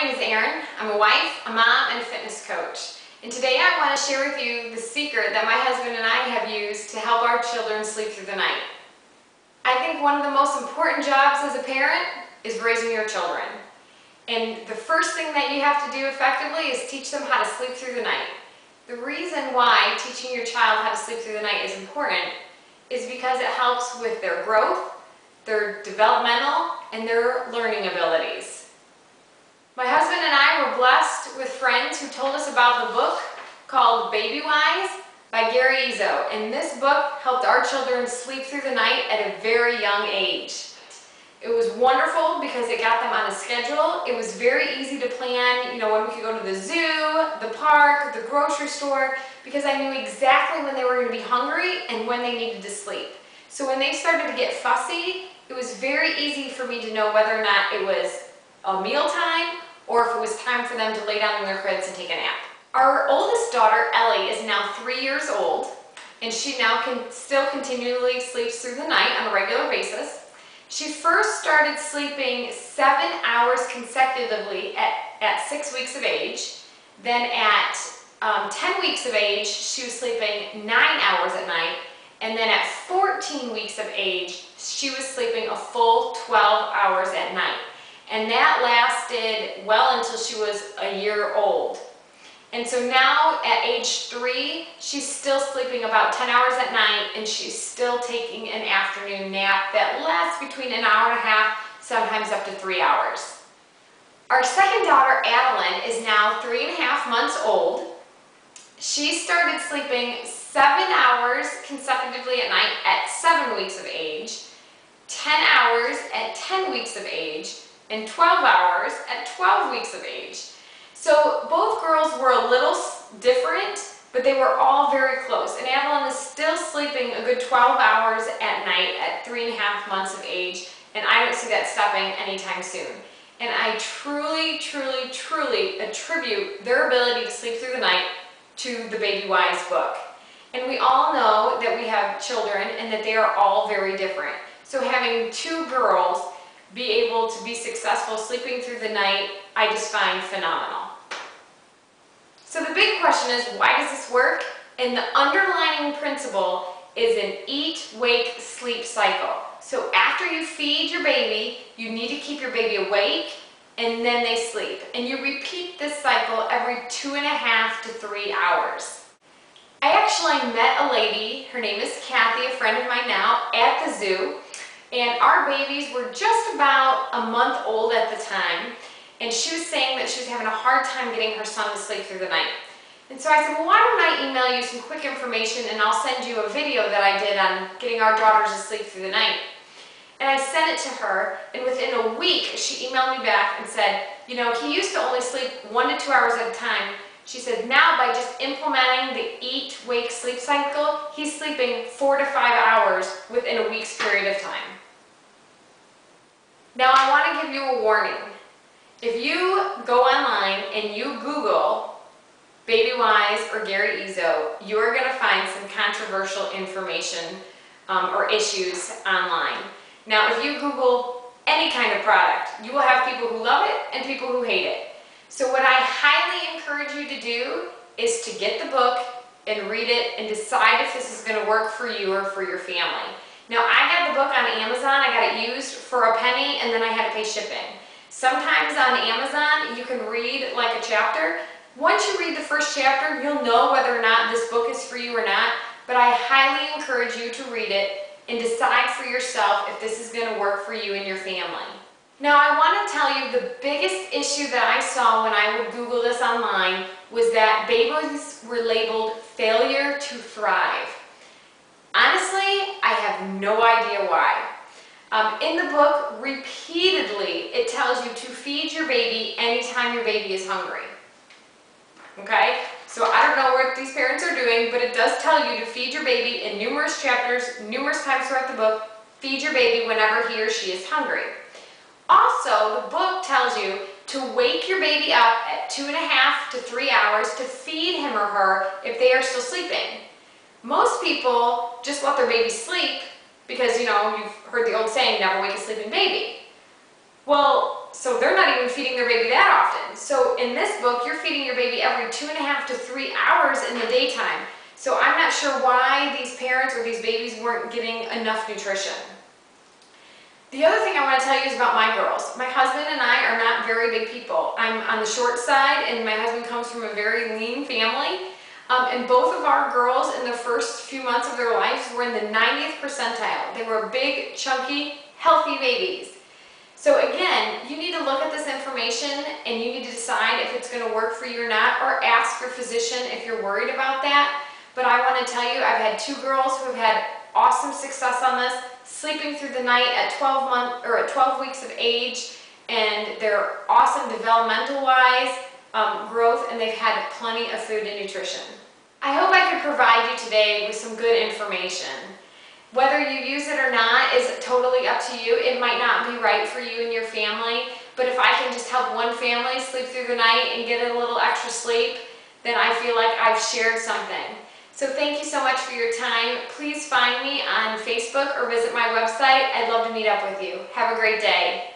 name is Erin. I'm a wife, a mom, and a fitness coach. And today I want to share with you the secret that my husband and I have used to help our children sleep through the night. I think one of the most important jobs as a parent is raising your children. And the first thing that you have to do effectively is teach them how to sleep through the night. The reason why teaching your child how to sleep through the night is important is because it helps with their growth, their developmental, and their learning abilities. My husband and I were blessed with friends who told us about the book called Babywise by Gary Izzo, and this book helped our children sleep through the night at a very young age. It was wonderful because it got them on a schedule. It was very easy to plan, when we could go to the zoo, the park, the grocery store, because I knew exactly when they were going to be hungry and when they needed to sleep. So when they started to get fussy, it was very easy for me to know whether or not it was a meal time or if it was time for them to lay down in their cribs and take a nap. Our oldest daughter, Ellie, is now 3 years old, and she now still continually sleeps through the night on a regular basis. She first started sleeping 7 hours consecutively at 6 weeks of age. Then at 10 weeks of age, she was sleeping 9 hours at night. And then at 14 weeks of age, she was sleeping a full 12 hours at night. And that lasted well until she was a year old. And so now at age 3, she's still sleeping about 10 hours at night, and she's still taking an afternoon nap that lasts between an hour and a half, sometimes up to 3 hours. Our second daughter, Evelyns, is now 3.5 months old. She started sleeping 7 hours consecutively at night at 7 weeks of age, 10 hours at 10 weeks of age, and 12 hours at 12 weeks of age. So both girls were a little different, but they were all very close. And Evelyns is still sleeping a good 12 hours at night at 3.5 months of age, and I don't see that stopping anytime soon. And I truly, truly, truly attribute their ability to sleep through the night to the Babywise book. And we all know that we have children and that they are all very different. So having 2 girls be able to be successful sleeping through the night, I just find phenomenal. So the big question is, why does this work? And the underlying principle is an eat, wake, sleep cycle. So after you feed your baby, you need to keep your baby awake, and then they sleep. And you repeat this cycle every 2.5 to 3 hours. I actually met a lady, her name is Kathy, a friend of mine now, at the zoo. And our babies were just about a month old at the time, and she was saying that she was having a hard time getting her son to sleep through the night. And so I said, well, why don't I email you some quick information, and I'll send you a video that I did on getting our daughters to sleep through the night. And I sent it to her, and within a week, she emailed me back and said, he used to only sleep 1 to 2 hours at a time. She said, now by just implementing the eat, wake, sleep cycle, he's sleeping 4 to 5 hours within a week's period of time. Now I want to give you a warning. If you go online and you Google Babywise or Gary Izzo, you're going to find some controversial information or issues online. Now if you Google any kind of product, you will have people who love it and people who hate it. So what I highly encourage you to do is to get the book and read it and decide if this is going to work for you or for your family. Now, I got the book on Amazon. I got it used for a penny, and then I had to pay shipping. Sometimes on Amazon, you can read like a chapter. Once you read the first chapter, you'll know whether or not this book is for you or not, but I highly encourage you to read it and decide for yourself if this is going to work for you and your family. Now, I want to tell you the biggest issue that I saw when I would Google this online was that babies were labeled failure to thrive. Honestly, I have no idea why. In the book, repeatedly, it tells you to feed your baby anytime your baby is hungry. Okay? So I don't know what these parents are doing, but it does tell you to feed your baby in numerous chapters, numerous times throughout the book. Feed your baby whenever he or she is hungry. Also, the book tells you to wake your baby up at 2.5 to 3 hours to feed him or her if they are still sleeping. Most people just let their baby sleep because, you've heard the old saying, never wake a sleeping baby. Well, so they're not even feeding their baby that often. So in this book, you're feeding your baby every 2.5 to 3 hours in the daytime. So I'm not sure why these parents or these babies weren't getting enough nutrition. The other thing I want to tell you is about my girls. My husband and I are not very big people. I'm on the short side, and my husband comes from a very lean family. And both of our girls in the first few months of their lives were in the 90th percentile. They were big, chunky, healthy babies. So again, you need to look at this information and you need to decide if it's going to work for you or not, or ask your physician if you're worried about that. But I want to tell you, I've had 2 girls who have had awesome success on this, sleeping through the night at 12 weeks of age, and they're awesome developmental-wise, growth, and they've had plenty of food and nutrition. I hope I could provide you today with some good information. Whether you use it or not is totally up to you. It might not be right for you and your family, but if I can just help one family sleep through the night and get a little extra sleep, then I feel like I've shared something. So thank you so much for your time. Please find me on Facebook or visit my website. I'd love to meet up with you. Have a great day.